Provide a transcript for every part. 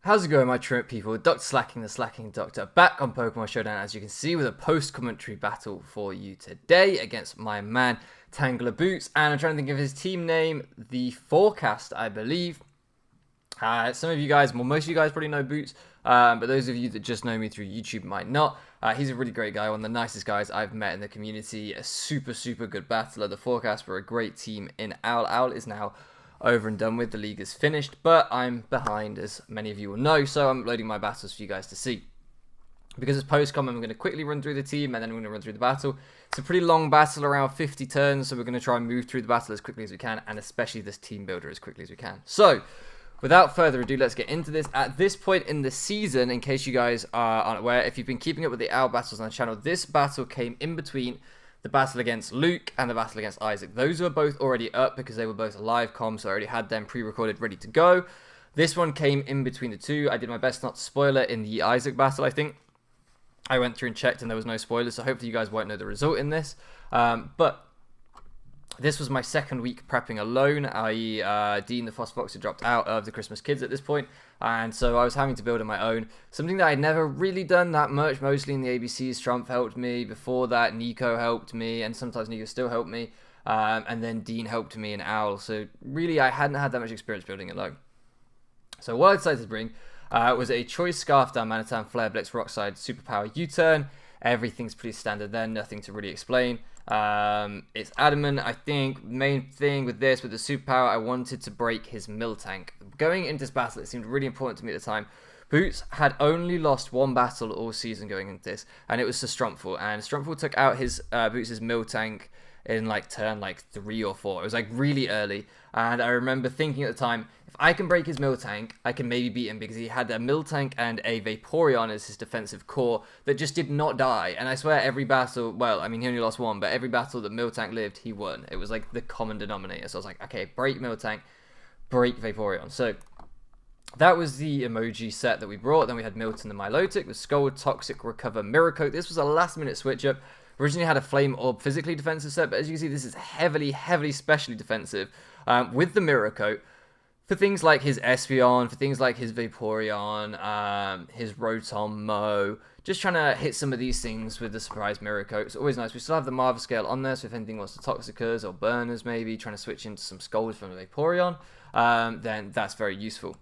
How's it going, my truant people? DrSlaking, the Slacking Doctor, back on Pokemon Showdown, as you can see, with a post-commentary battle for you today against my man, TangelaBoots, and I'm trying to think of his team name, The Forecast, I believe. Some of you guys, well, most of you guys probably know Boots, but those of you that just know me through YouTube might not. He's a really great guy, one of the nicest guys I've met in the community, a super good battler. The Forecast were a great team in Owl. Owl is now over and done with, the league is finished, but I'm behind, as many of you will know, so I'm loading my battles for you guys to see. Because it's post-com, I'm going to quickly run through the team, and then I'm going to run through the battle. It's a pretty long battle, around 50 turns, so we're going to try and move through the battle as quickly as we can, and especially this team builder as quickly as we can. So, without further ado, let's get into this. At this point in the season, in case you guys aren't aware, if you've been keeping up with the Owl battles on the channel, this battle came in between the battle against Luke and the battle against Isaac. Those were both already up because they were both live comms, so I already had them pre-recorded, ready to go. This one came in between the two. I did my best not to spoil it in the Isaac battle, I think. I went through and checked and there was no spoilers, so hopefully you guys won't know the result in this. But this was my second week prepping alone, i.e. Dean the Fox had dropped out of the Christmas Kids at this point, and so I was having to build on my own. Something that I'd never really done that much, mostly in the ABCs. Trump helped me. Before that, Nico helped me, and sometimes Nico still helped me. And then Dean helped me in Owl, so really I hadn't had that much experience building alone. So what I decided to bring was a Choice Scarf Down, Manitan, Flare Blitz, Rockside, Superpower, U-Turn. Everything's pretty standard there, nothing to really explain. It's Adamant, I think. Main thing with this, with the superpower, I wanted to break his Miltank. Going into this battle, it seemed really important to me at the time. Boots had only lost one battle all season going into this, and it was to Strumpful. And Strumpful took out his Boots' Miltank in like turn 3 or 4. It was like really early, and I remember thinking at the time, if I can break his Miltank, I can maybe beat him, because he had a Miltank and a Vaporeon as his defensive core that just did not die. And I swear every battle, well, I mean, he only lost one, but every battle that Miltank lived, he won. It was like the common denominator. So I was like, okay, break Miltank, break Vaporeon. So that was the emoji set that we brought. Then we had Milton and Milotic with Scold, Toxic, Recover, Miracle. This was a last minute switch up. Originally had a Flame Orb physically defensive set, but as you can see, this is heavily specially defensive with the Mirror Coat. For things like his Espeon, for things like his Vaporeon, his Rotom Mo, just trying to hit some of these things with the Surprise Mirror Coat. It's always nice. We still have the Marva Scale on there, so if anything wants to Toxicers or Burners maybe, trying to switch into some Scolds from the Vaporeon, then that's very useful.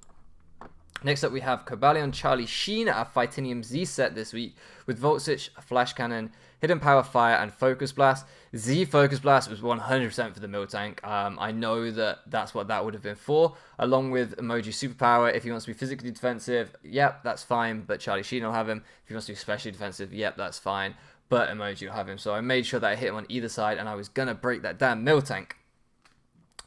Next up, we have Cobalion, Charlie Sheen, our Fightinium Z set this week, with Volt Switch, Flash Cannon, Hidden Power Fire, and Focus Blast. Z Focus Blast was 100% for the Miltank. I know that that's what that would have been for, along with Emoji Superpower. If he wants to be physically defensive, yep, that's fine, but Charlie Sheen will have him. If he wants to be specially defensive, yep, that's fine, but Emoji will have him. So I made sure that I hit him on either side, and I was going to break that damn Miltank.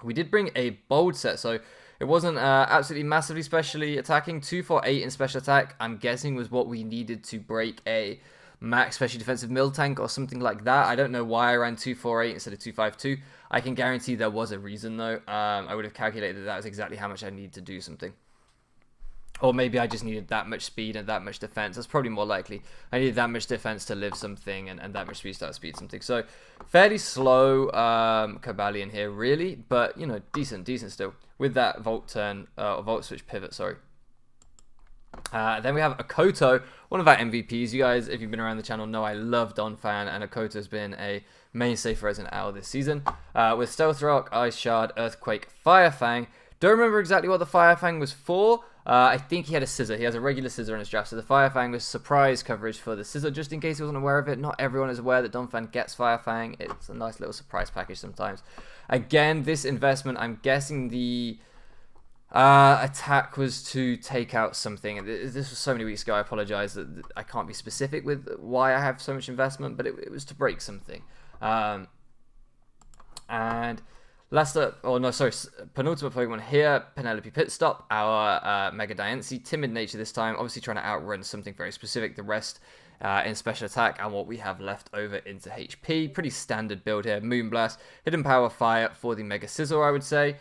We did bring a bold set, so it wasn't absolutely massively specially attacking. 248 in special attack, I'm guessing, was what we needed to break a max special defensive Miltank or something like that. I don't know why I ran 248 instead of 252. I can guarantee there was a reason, though. I would have calculated that was exactly how much I needed to do something. Or maybe I just needed that much speed and that much defense. That's probably more likely. I needed that much defense to live something, and that much speed to outspeed something. So, fairly slow Cobalion here, really. But, you know, decent still. With that Volt turn, or Volt Switch pivot, sorry. Then we have Akoto, one of our MVPs. You guys, if you've been around the channel, know I love Donphan, and Akoto's been a mainstay for us in Owl this season. With Stealth Rock, Ice Shard, Earthquake, Fire Fang. Don't remember exactly what the Fire Fang was for. I think he had a Scissor. He has a regular Scissor in his draft, so the Fire Fang was surprise coverage for the Scissor, just in case he wasn't aware of it. Not everyone is aware that Donphan gets Fire Fang. It's a nice little surprise package sometimes. Again, this investment, I'm guessing the attack was to take out something. This was so many weeks ago, I apologize that I can't be specific with why I have so much investment, but it was to break something. And last up, oh no, sorry, penultimate Pokemon here, Penelope Pitstop, our Mega Diancie, Timid Nature this time, obviously trying to outrun something very specific, the rest in special attack, and what we have left over into HP. Pretty standard build here, Moonblast, Hidden Power Fire for the Mega Scizor, I would say.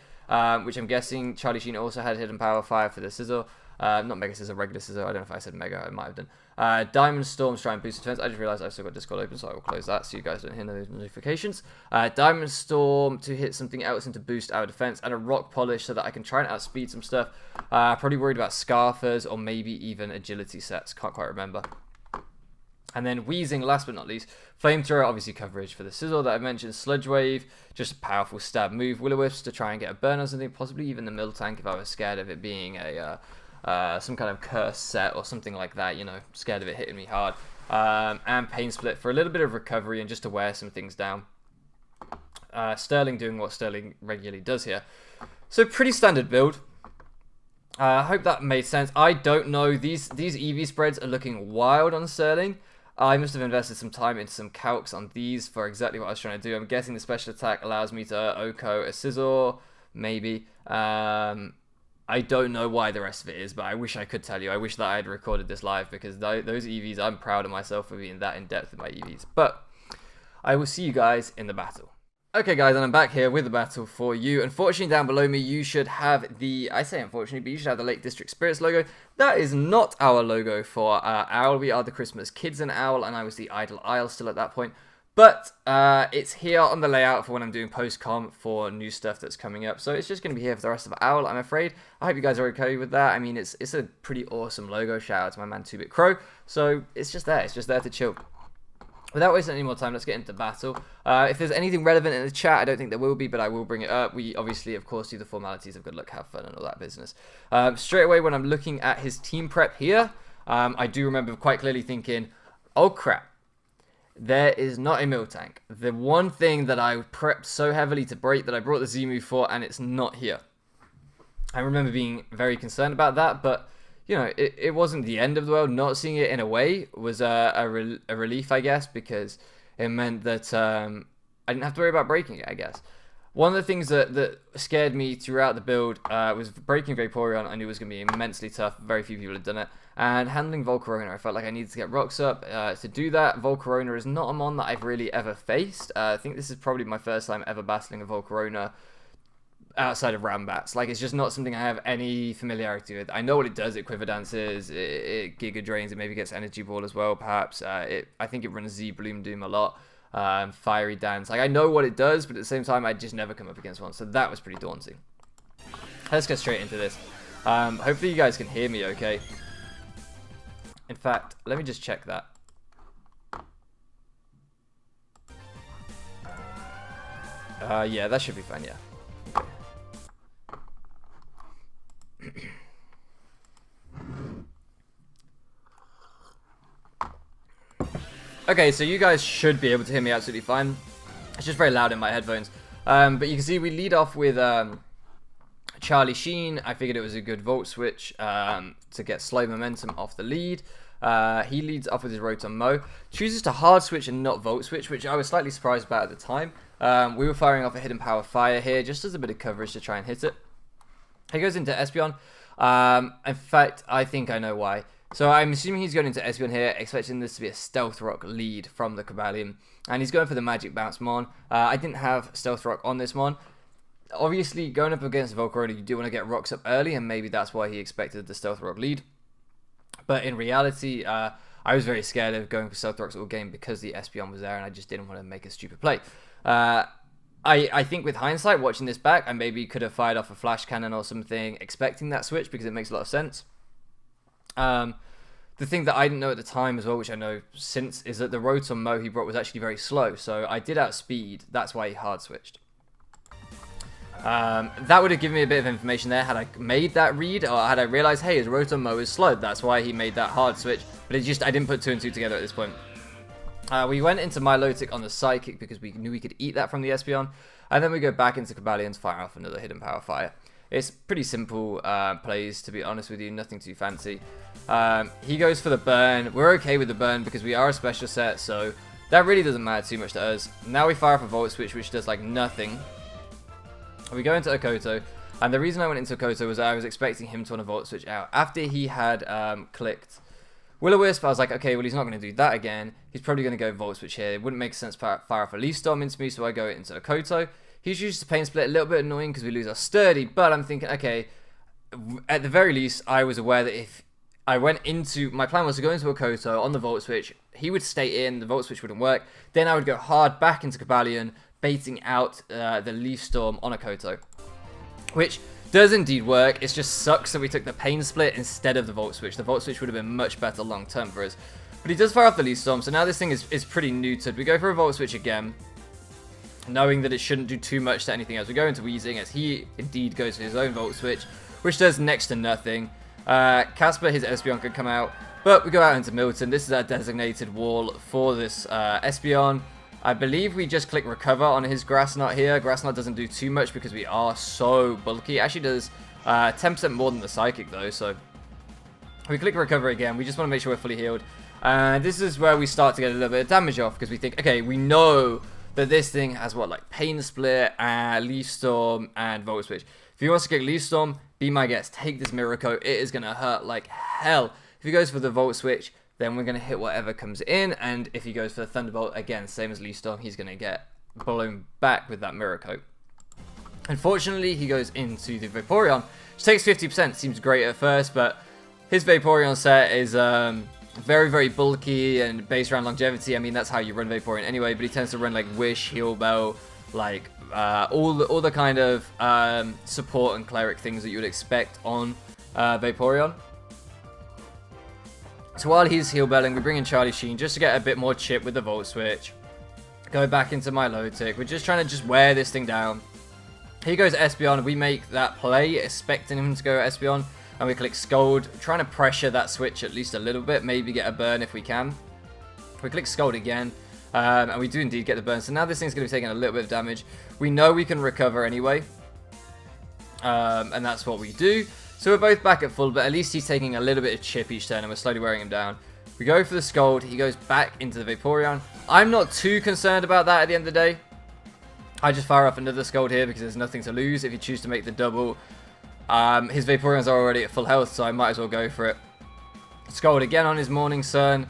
Which I'm guessing Charlie Sheen also had Hidden Power Fire for the Scizor. Not Mega Scissor, regular Scissor. I don't know if I said Mega. I might have done. Diamond Storms try and boost defense. I just realized I've still got Discord open, so I will close that so you guys don't hear those notifications. Diamond Storm to hit something else and to boost our defense, and a Rock Polish so that I can try and outspeed some stuff. Probably worried about Scarfers or maybe even agility sets. Can't quite remember. And then Wheezing, last but not least. Flamethrower, obviously coverage for the Sizzle that I mentioned. Sludge Wave, just a powerful stab move. Will-O-Wisps to try and get a burn or something. Possibly even the Mill Tank if I was scared of it being a some kind of curse set or something like that. You know, scared of it hitting me hard. And Pain Split for a little bit of recovery and just to wear some things down. Sterling doing what Sterling regularly does here. So pretty standard build. I hope that made sense. I don't know. These EV spreads are looking wild on Sterling. I must have invested some time into some calcs on these for exactly what I was trying to do. I'm guessing the special attack allows me to Oko a Scissor, maybe. I don't know why the rest of it is, but I wish I could tell you. I wish that I had recorded this live because those EVs, I'm proud of myself for being that in-depth with my EVs. But I will see you guys in the battle. Okay guys, and I'm back here with the battle for you. Unfortunately, down below me, you should have the, I say unfortunately, but you should have the Lake District Spirits logo. That is not our logo for Owl. We are the Christmas Kids and Owl, and I was the Idle Isle still at that point. But it's here on the layout for when I'm doing post-com for new stuff that's coming up. So it's just going to be here for the rest of Owl, I'm afraid. I hope you guys are okay with that. I mean, it's a pretty awesome logo. Shout out to my man 2-Bit Crow. So it's just there. It's just there to chill. Without wasting any more time, let's get into battle. If there's anything relevant in the chat, I don't think there will be, but I will bring it up. We obviously, of course, do the formalities of good luck, have fun, and all that business. Straight away, when I'm looking at his team prep here, I do remember quite clearly thinking, oh crap, there is not a Mill Tank. The one thing that I prepped so heavily to break that I brought the Z-Move for, and it's not here. I remember being very concerned about that, but you know, it wasn't the end of the world. Not seeing it in a way was a relief, I guess, because it meant that I didn't have to worry about breaking it, I guess. One of the things that scared me throughout the build was breaking Vaporeon. I knew it was going to be immensely tough. Very few people had done it. And handling Volcarona, I felt like I needed to get rocks up. To do that, Volcarona is not a mon that I've really ever faced. I think this is probably my first time ever battling a Volcarona outside of Rambats. Like, it's just not something I have any familiarity with. I know what it does. It quiver dances, it giga drains, it maybe gets energy ball as well, perhaps. I think it runs Z Bloom Doom a lot. Fiery dance. Like, I know what it does, but at the same time, I just never come up against one. So that was pretty daunting. Let's get straight into this. Hopefully you guys can hear me okay. In fact, let me just check that. Yeah, that should be fine, yeah. Okay, so you guys should be able to hear me absolutely fine. It's just very loud in my headphones. But you can see we lead off with Charlie Sheen. I figured it was a good Volt Switch to get slow momentum off the lead. He leads off with his Rotom Mow. Chooses to hard switch and not Volt Switch, which I was slightly surprised about at the time. We were firing off a Hidden Power Fire here, just as a bit of coverage to try and hit it. He goes into Espeon. In fact, I think I know why. So I'm assuming he's going into Espeon here, expecting this to be a Stealth Rock lead from the Cobalion. And he's going for the Magic Bounce Mon. I didn't have Stealth Rock on this Mon. Obviously, going up against Volcarona, you do want to get rocks up early, and maybe that's why he expected the Stealth Rock lead. But in reality, I was very scared of going for Stealth Rocks all game because the Espeon was there, and I just didn't want to make a stupid play. I think with hindsight, watching this back, I maybe could have fired off a Flash Cannon or something, expecting that switch, because it makes a lot of sense. The thing that I didn't know at the time as well, which I know since, is that the Rotom Mow he brought was actually very slow, so I did outspeed, that's why he hard switched. That would have given me a bit of information there had I made that read, or had I realized, hey, his Rotom Mow is slow, that's why he made that hard switch, but it just, I didn't put two and two together at this point. We went into Milotic on the Psychic because we knew we could eat that from the Espeon, and then we go back into Cobalion to fire off another Hidden Power Fire. It's pretty simple plays, to be honest with you, nothing too fancy. He goes for the burn. We're okay with the burn because we are a special set, so that really doesn't matter too much to us. Now we fire off a Volt Switch, which does like nothing. We go into Okoto, and the reason I went into Okoto was I was expecting him to want to Volt Switch out. After he had clicked Will-O-Wisp, I was like, okay, well, he's not going to do that again. He's probably going to go Volt Switch here. It wouldn't make sense to fire off a Leaf Storm into me, so I go into Okoto. He's used to Pain Split, a little bit annoying because we lose our Sturdy, but I'm thinking, okay, at the very least, I was aware that if I went into... My plan was to go into a Koto on the Volt Switch. He would stay in. The Volt Switch wouldn't work. Then I would go hard back into Cobalion, baiting out the Leaf Storm on a Koto. Which does indeed work. It just sucks that we took the Pain Split instead of the Volt Switch. The Volt Switch would have been much better long term for us. But he does fire off the Leaf Storm, so now this thing is pretty neutered. We go for a Volt Switch again, knowing that it shouldn't do too much to anything else. We go into Weezing as he indeed goes for his own Volt Switch, which does next to nothing. Casper, his Espeon could come out, but we go out into Milton. This is our designated wall for this Espeon. I believe we just click Recover on his Grass Knot here. Grass Knot doesn't do too much because we are so bulky. It actually does 10% more than the Psychic though, so we click Recover again. We just want to make sure we're fully healed. And this is where we start to get a little bit of damage off because we think, okay, we know that this thing has what, like Pain Split, Leaf Storm, and Volt Switch. If he wants to get Leaf Storm, be my guest. Take this Mirror Coat. It is going to hurt like hell. If he goes for the Volt Switch, then we're going to hit whatever comes in. And if he goes for the Thunderbolt, again, same as Leaf Storm, he's going to get blown back with that Mirror Coat. Unfortunately, he goes into the Vaporeon, which takes 50%. Seems great at first, but his Vaporeon set is... very, very bulky and based around longevity. I mean, that's how you run Vaporeon anyway, but he tends to run like Wish, Heal Bell, like all the kind of support and cleric things that you would expect on Vaporeon. So while he's Heal Belling, we bring in Charlie Sheen just to get a bit more chip with the Volt Switch. Go back into Milotic. We're just trying to just wear this thing down. Here goes Espeon. We make that play, expecting him to go Espeon. And we click Scold, trying to pressure that switch at least a little bit, maybe get a burn if we can. We click Scold again, and we do indeed get the burn. So now this thing's going to be taking a little bit of damage. We know we can recover anyway, and that's what we do. So we're both back at full, but at least he's taking a little bit of chip each turn, and we're slowly wearing him down. We go for the Scold, he goes back into the Vaporeon. I'm not too concerned about that at the end of the day. I just fire off another Scold here because there's nothing to lose if you choose to make the double. His Vaporeons are already at full health, so I might as well go for it. Scold again on his Morning Sun.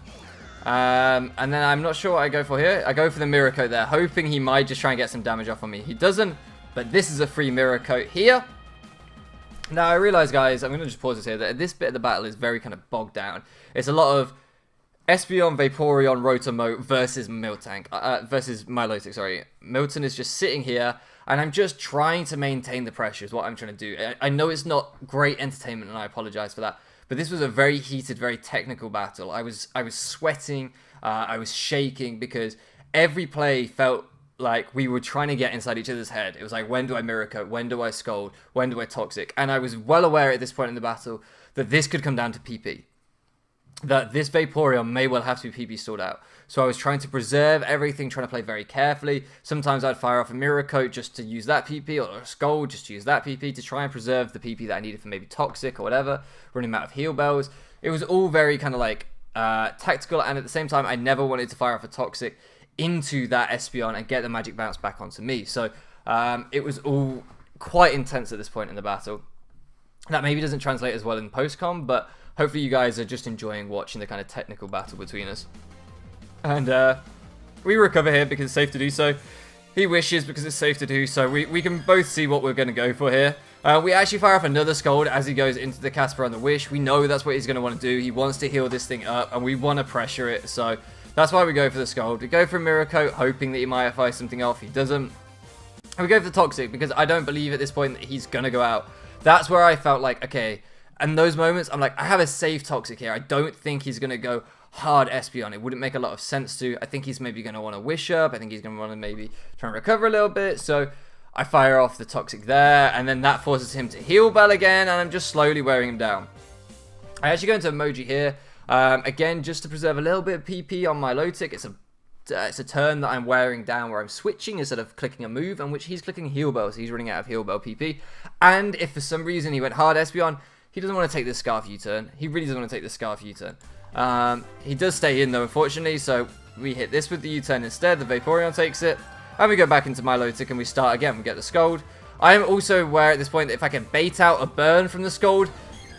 And then I'm not sure what I go for here. I go for the Mirror Coat there, hoping he might just try and get some damage off on me. He doesn't, but this is a free Mirror Coat here. Now, I realize, guys, I'm going to just pause this here, that this bit of the battle is very kind of bogged down. It's a lot of Espeon, Vaporeon, Rotomote versus versus Milotic, sorry. Milton is just sitting here, and I'm just trying to maintain the pressure is what I'm trying to do. I know it's not great entertainment, and I apologize for that. But this was a very heated, very technical battle. I was sweating, I was shaking, because every play felt like we were trying to get inside each other's head. It was like, when do I Mirror Coat? When do I Scold? When do I Toxic? And I was well aware at this point in the battle that this could come down to PP. That this Vaporeon may well have to be PP stalled out. So I was trying to preserve everything, trying to play very carefully. Sometimes I'd fire off a Mirror Coat just to use that PP, or a Scold just to use that PP to try and preserve the PP that I needed for maybe Toxic or whatever, running out of Heal Bells. It was all very kind of like tactical, and at the same time, I never wanted to fire off a Toxic into that Espeon and get the magic bounce back onto me. So it was all quite intense at this point in the battle. That maybe doesn't translate as well in post-com, but hopefully you guys are just enjoying watching the kind of technical battle between us. And we recover here because it's safe to do so. He wishes because it's safe to do so. We can both see what we're going to go for here. We actually fire off another Scold as he goes into the Casper on the Wish. We know that's what he's going to want to do. He wants to heal this thing up, and we want to pressure it. So that's why we go for the Scold. We go for a Mirror Coat, hoping that he might fire something off. He doesn't. And we go for the Toxic because I don't believe at this point that he's going to go out. That's where I felt like, okay, in those moments, I'm like, I have a safe Toxic here. I don't think he's going to go hard Espeon. It wouldn't make a lot of sense to. I think he's maybe going to want to Wish up. I think he's going to want to maybe try and recover a little bit. So I fire off the Toxic there, and then that forces him to Heal Bell again, and I'm just slowly wearing him down. I actually go into Emoji here, again, just to preserve a little bit of PP on my Milotic. It's a turn that I'm wearing down where I'm switching instead of clicking a move, and which he's clicking Heal Bell, so he's running out of Heal Bell PP. And if for some reason he went hard Espeon, he doesn't want to take this Scarf U-turn. He really doesn't want to take the Scarf U-turn. He does stay in though, unfortunately, so we hit this with the U-turn instead. The Vaporeon takes it, and we go back into Milotic and we start again. We get the Scold. I am also aware at this point that if I can bait out a burn from the Scold,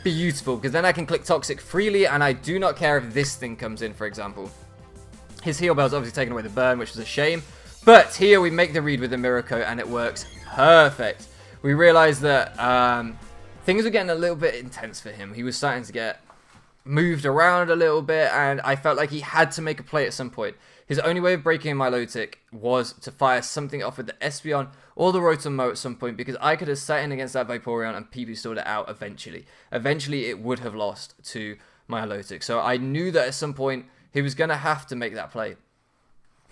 beautiful, because then I can click Toxic freely, and I do not care if this thing comes in, for example. His Heal Bell's obviously taken away the burn, which was a shame, but here we make the read with the Mirror Coat, and it works perfect. We realize that things were getting a little bit intense for him. He was starting to get moved around a little bit, and I felt like he had to make a play at some point. His only way of breaking my low tick was to fire something off with the Espeon or the Rotom-Mow at some point, because I could have sat in against that Vaporeon and PP stored it out eventually. Eventually, it would have lost to my low tick. So I knew that at some point, he was going to have to make that play.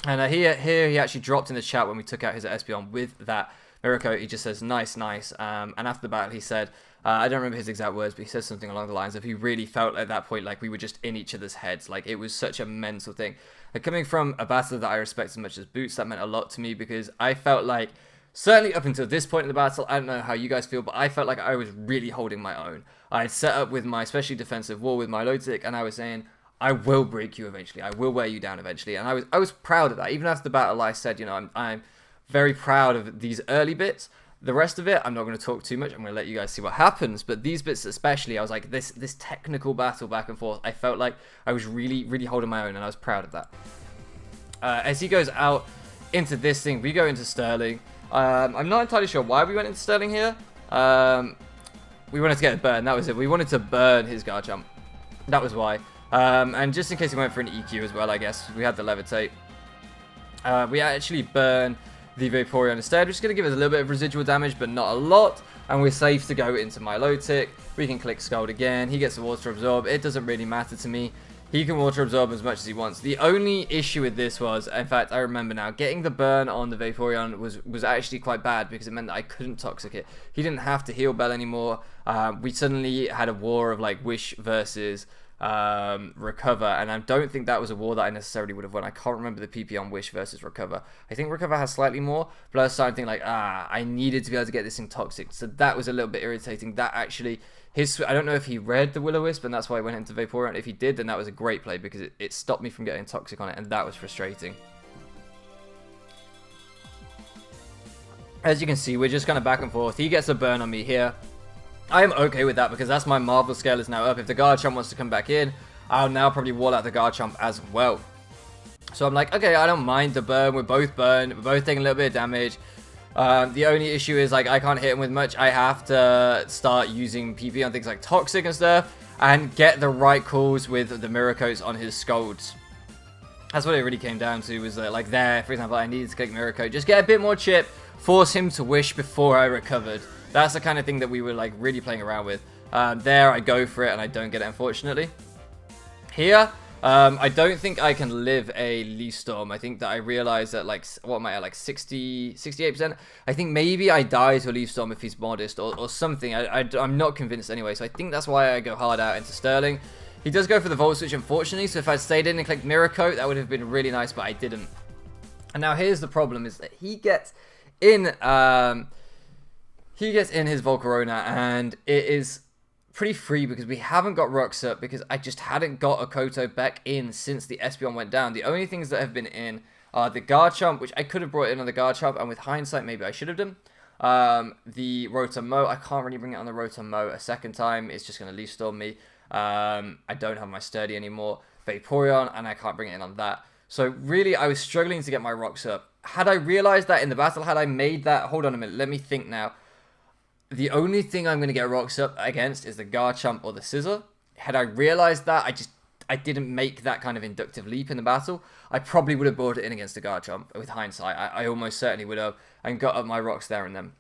And here he actually dropped in the chat when we took out his Espeon with that Miracle. He just says, nice, nice. And after the battle, he said, I don't remember his exact words, but he said something along the lines of he really felt at that point like we were just in each other's heads. Like, it was such a mental thing. And coming from a battler that I respect as much as Boots, that meant a lot to me, because I felt like, certainly up until this point in the battle, I don't know how you guys feel, but I felt like I was really holding my own. I had set up with my especially defensive wall with my low tick, and I was saying, I will break you eventually. I will wear you down eventually. And I was proud of that. Even after the battle, I said, you know, I'm very proud of these early bits. The rest of it, I'm not going to talk too much. I'm going to let you guys see what happens. But these bits especially, I was like, this technical battle back and forth, I felt like I was really, really holding my own, and I was proud of that. As he goes out into this thing, we go into Sterling. I'm not entirely sure why we went into Sterling here. We wanted to get a burn. That was it. We wanted to burn his Garchomp. That was why. And just in case he went for an EQ as well, I guess, we had the Levitate. We actually burn the Vaporeon instead. We're just going to give it a little bit of residual damage, but not a lot. And we're safe to go into my low tick. We can click Scald again. He gets a Water Absorb. It doesn't really matter to me. He can Water Absorb as much as he wants. The only issue with this was, in fact, I remember now, getting the burn on the Vaporeon was actually quite bad, because it meant that I couldn't Toxic it. He didn't have to Heal Bell anymore. We suddenly had a war of like Wish versus Recover, and I don't think that was a war that I necessarily would have won. I can't remember the PP on Wish versus Recover. I think Recover has slightly more, but I was starting to think like, I needed to be able to get this thing Toxic, so that was a little bit irritating. That actually, I don't know if he read the Will-O-Wisp, and that's why I went into Vaporeon. If he did, then that was a great play, because it stopped me from getting Toxic on it, and that was frustrating. As you can see, we're just kind of back and forth. He gets a burn on me here. I am okay with that, because that's my Marvel scale is now up. If the Garchomp wants to come back in, I'll now probably wall out the Garchomp as well. So I'm like, okay, I don't mind the burn. We're both burned. We're both taking a little bit of damage. The only issue is, like, I can't hit him with much. I have to start using PP on things like Toxic and stuff, and get the right calls with the Miracoats on his Scalds. That's what it really came down to, was that, like, there, for example, I needed to click Miracoat. Just get a bit more chip, force him to Wish before I recovered. That's the kind of thing that we were like really playing around with. There, I go for it and I don't get it, unfortunately. Here, I don't think I can live a Leaf Storm. I think that I realized that, like, what am I at, like 68%? I think maybe I die to a Leaf Storm if he's modest or something. I'm not convinced anyway, so I think that's why I go hard out into Sterling. He does go for the Volt Switch, unfortunately, so if I'd stayed in and clicked Miracoat, that would have been really nice, but I didn't. And now here's the problem, is that he gets in... He gets in his Volcarona, and it is pretty free because we haven't got Rocks up, because I just hadn't got a Koto back in since the Espeon went down. The only things that have been in are the Garchomp, which I could have brought in on the Garchomp, and with hindsight, maybe I should have done. The Rotom-Mow, I can't really bring it on the Rotom-Mow a second time. It's just going to Leaf Storm me. I don't have my Sturdy anymore. Vaporeon, and I can't bring it in on that. So really, I was struggling to get my Rocks up. Had I realized that in the battle, had I made that... Hold on a minute, let me think now. The only thing I'm going to get Rocks up against is the Garchomp or the Scizor. Had I realized that, I didn't make that kind of inductive leap in the battle, I probably would have brought it in against the Garchomp. With hindsight, I almost certainly would have, and got up my Rocks there and then.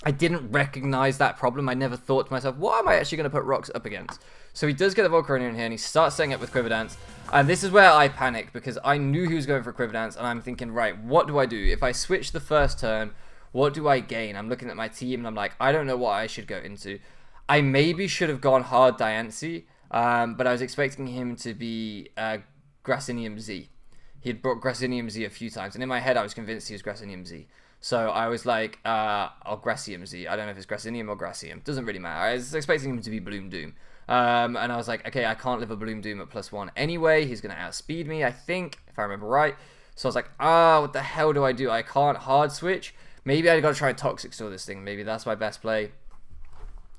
I didn't recognize that problem. I never thought to myself, what am I actually going to put Rocks up against? So he does get the Volcarona in here, and he starts setting up with Quiver Dance. And this is where I panic, because I knew he was going for Quiver Dance, and I'm thinking, right, what do I do? If I switch the first turn, what do I gain? I'm looking at my team, and I'm like, I don't know what I should go into. I maybe should have gone hard Diancie, but I was expecting him to be Grassinium Z. He had brought Grassinium Z a few times, and in my head, I was convinced he was Grassinium Z. So I was like, I'll Grassium Z. I don't know if it's Grassinium or Grassium. Doesn't really matter. I was expecting him to be Bloom Doom. And I was like, okay, I can't live a Bloom Doom at +1 anyway. He's going to outspeed me, I think, if I remember right. So I was like, what the hell do I do? I can't hard switch. Maybe I got to try and Toxic Store this thing. Maybe that's my best play.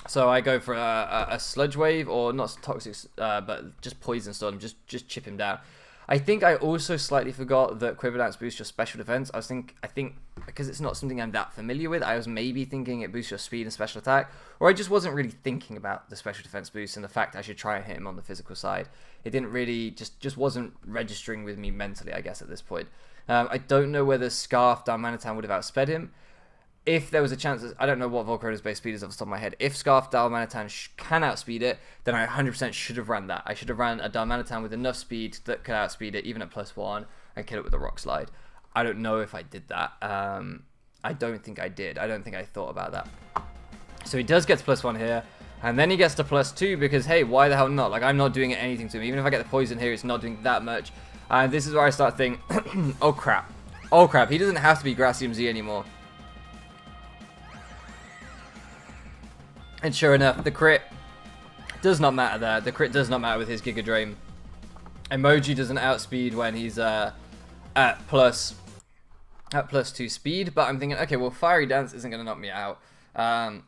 So I go for a Sludge Wave, or not Toxic, but just Poison Storm. Just chip him down. I think I also slightly forgot that Quiver Dance boosts your special defense. I think because it's not something I'm that familiar with, I was maybe thinking it boosts your speed and special attack, or I just wasn't really thinking about the special defense boost and the fact I should try and hit him on the physical side. It didn't really, just wasn't registering with me mentally, I guess, at this point. I don't know whether Scarf Dalmanitan would have outsped him. If there was a chance, I don't know what Volcarona's base speed is off the top of my head. If Scarf Dalmanitan can outspeed it, then I 100% should have ran that. I should have ran a Dalmanitan with enough speed that could outspeed it, even at +1, and kill it with a Rock Slide. I don't know if I did that. I don't think I did. I don't think I thought about that. So he does get to +1 here, and then he gets to +2 because, hey, why the hell not? Like, I'm not doing anything to him. Even if I get the poison here, it's not doing that much. And this is where I start thinking, oh crap. Oh crap, he doesn't have to be Gracium Z anymore. And sure enough, the crit does not matter there. The crit does not matter with his Giga Drain. Emoji doesn't outspeed when he's at +2 speed, but I'm thinking, okay, well, Fiery Dance isn't going to knock me out. Giga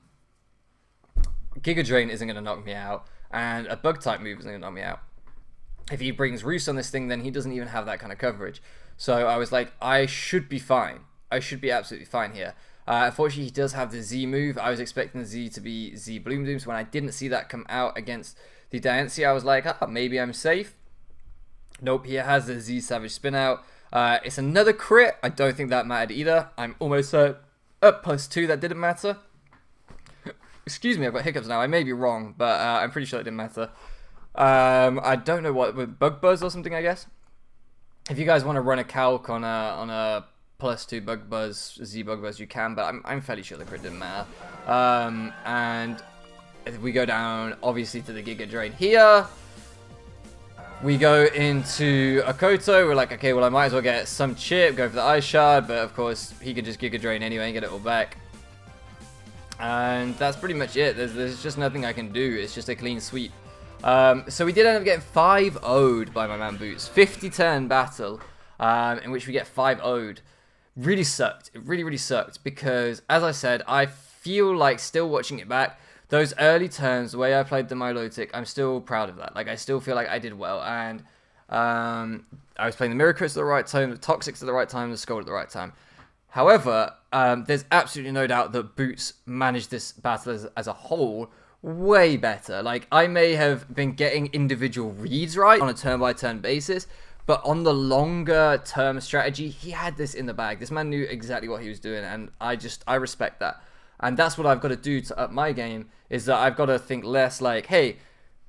Drain isn't going to knock me out, and a Bug type move isn't going to knock me out. If he brings Roost on this thing, then he doesn't even have that kind of coverage. So I was like, I should be fine. I should be absolutely fine here. Unfortunately, he does have the Z move. I was expecting the Z to be Z Bloom Doom, so when I didn't see that come out against the Diancie, I was like, maybe I'm safe. Nope, he has the Z Savage Spin Out. It's another crit. I don't think that mattered either. I'm almost at +2. That didn't matter. Excuse me, I've got hiccups now. I may be wrong, but I'm pretty sure it didn't matter. I don't know what, with Bug Buzz or something, I guess. If you guys want to run a calc on a +2 Bug Buzz, Z Bug Buzz, you can, but I'm fairly sure the crit didn't matter. And if we go down, obviously, to the Giga Drain here, we go into a Koto. We're like, okay, well, I might as well get some chip, go for the Ice Shard, but of course, he could just Giga Drain anyway and get it all back. And that's pretty much it. There's just nothing I can do. It's just a clean sweep. So we did end up getting 5-0'd by my man Boots. 50-turn battle, in which we get 5-0'd. Really sucked. It really, really sucked because, as I said, I feel like still watching it back, those early turns, the way I played the Milotic, I'm still proud of that. Like, I still feel like I did well, and I was playing the Mirror Crystal at the right time, the Toxics at the right time, the Skull at the right time. However, there's absolutely no doubt that Boots managed this battle as a whole way better. Like, I may have been getting individual reads right on a turn-by-turn basis, but on the longer term strategy, he had this in the bag. This man knew exactly what he was doing, and I respect that. And that's what I've got to do to up my game, is that I've got to think less like, hey,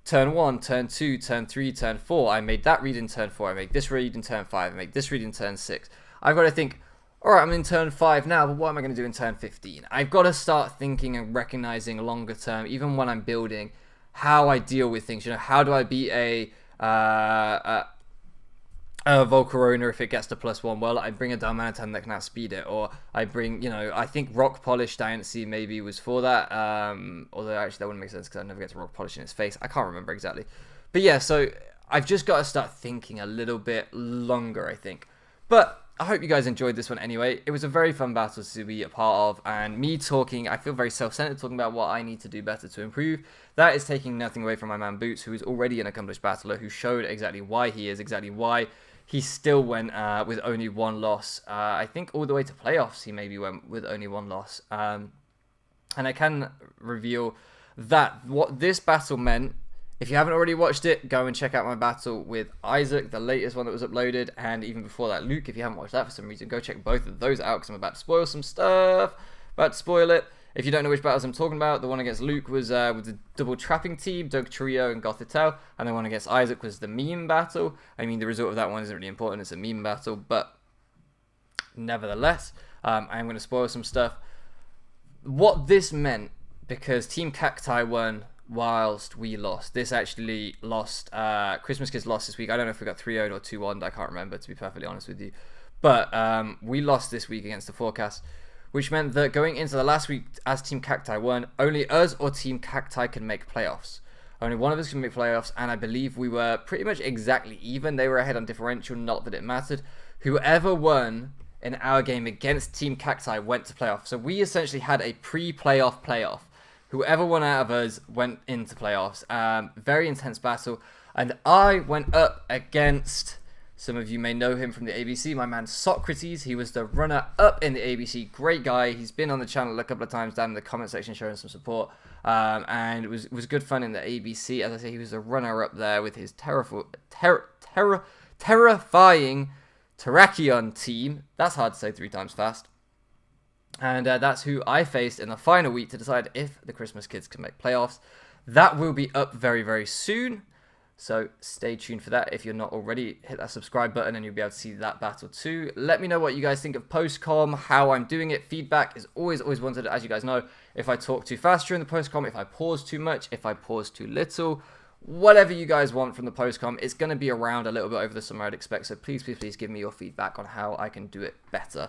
turn 1, turn 2, turn 3, turn 4, I made that read in turn 4, I made this read in turn 5, I made this read in turn 6. I've got to think, alright, I'm in turn 5 now, but what am I going to do in turn 15? I've got to start thinking and recognizing longer term, even when I'm building, how I deal with things. You know, how do I beat a Volcarona if it gets to +1? Well, I bring a Dalmanitan that can outspeed it, or I bring, you know, I think Rock Polish Diancie maybe was for that, although actually that wouldn't make sense because I never get to Rock Polish in its face. I can't remember exactly. But yeah, so I've just got to start thinking a little bit longer, I think. But I hope you guys enjoyed this one anyway. It was a very fun battle to be a part of, and me talking, I feel very self-centered talking about what I need to do better to improve. That is taking nothing away from my man Boots, who is already an accomplished battler, who showed exactly why he is, exactly why he still went with only one loss. I think all the way to playoffs he maybe went with only one loss. And I can reveal that what this battle meant. If you haven't already watched it, go and check out my battle with Isaac, the latest one that was uploaded, and even before that, Luke. If you haven't watched that for some reason, go check both of those out, because I'm about to spoil some stuff. About to spoil it. If you don't know which battles I'm talking about, the one against Luke was with the double trapping team, Doug Trio and Gothitelle, and the one against Isaac was the meme battle. I mean, the result of that one isn't really important, it's a meme battle, but nevertheless, I'm going to spoil some stuff. What this meant, because Team Cacti won whilst we lost. This actually lost, Christmas Kids lost this week. I don't know if we got 3-0 or 2-1, I can't remember, to be perfectly honest with you. But we lost this week against the Forecast, which meant that going into the last week as Team Cacti won, only us or Team Cacti can make playoffs. Only one of us can make playoffs, and I believe we were pretty much exactly even. They were ahead on differential, not that it mattered. Whoever won in our game against Team Cacti went to playoffs. So we essentially had a pre-playoff playoff. Whoever won out of us went into playoffs. Very intense battle. And I went up against Some of you may know him from the ABC, my man Socrates. He was the runner-up in the ABC. Great guy. He's been on the channel a couple of times down in the comment section showing some support. And it was good fun in the ABC. As I say, he was the runner-up there with his terrifying Terrakion team. That's hard to say 3 times fast. And that's who I faced in the final week to decide if the Christmas Kids can make playoffs. That will be up very, very soon. So stay tuned for that. If you're not already, hit that subscribe button and you'll be able to see that battle too. Let me know what you guys think of post-com, how I'm doing it. Feedback is always wanted, as you guys know. If I talk too fast during the post-com, if I pause too much, if I pause too little, whatever you guys want from the post-com, it's going to be around a little bit over the summer, I'd expect. So please give me your feedback on how I can do it better.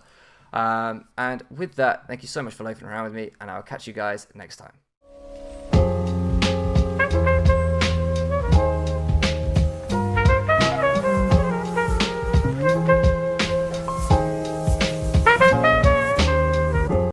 And with that, thank you so much for loafing around with me, and I'll catch you guys next time.